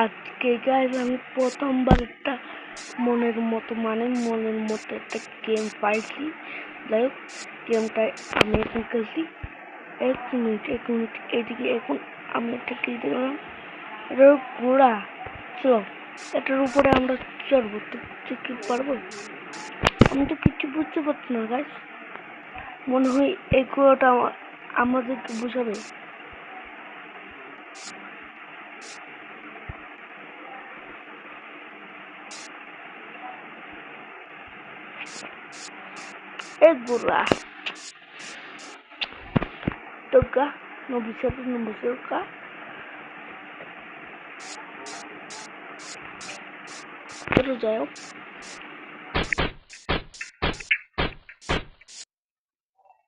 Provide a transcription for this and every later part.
আজকে গাইজ আমি প্রথমবার একটা মনের মতো একটা গেম পাইছি। যাই হোক, গেমটায় আমি এখন খেলছি। এক মিনিট এদিকে এখন আমি একটা কিল দিলাম। এটা ঘোড়া, চলো এটার উপরে আমরা চড়বো। তো কি পারবো? আমি তো কিছু বুঝতে পারছি না গাইজ। মনে হয় এই ঘোড়াটা আমাদেরকে বুঝাবে। এই ঘোড়া toga no bisa ka terus যাই হোক,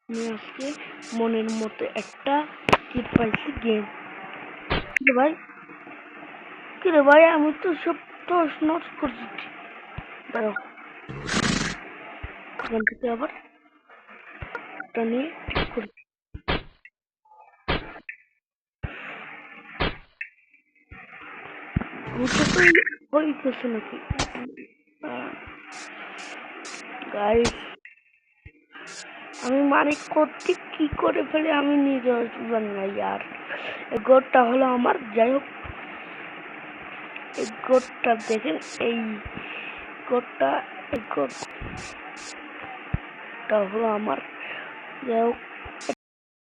আমি আজকে মনের মতো একটা কিট পাইছি গেম। কিরে ভাই আমি তো সব টস নট করছি। যাই হোক, এখান থেকে আবার একটা নিয়ে ঠিক করি। হইতেছে নাকি গাইস? আমি মানে করতে কি করে ফেলে আমি নিজে জানি না ইয়ার। এই গোটটা হলো আমার। যাই হোক, এই গোটটা দেখেন, এই গোটটা হলো আমার। যাই হোক,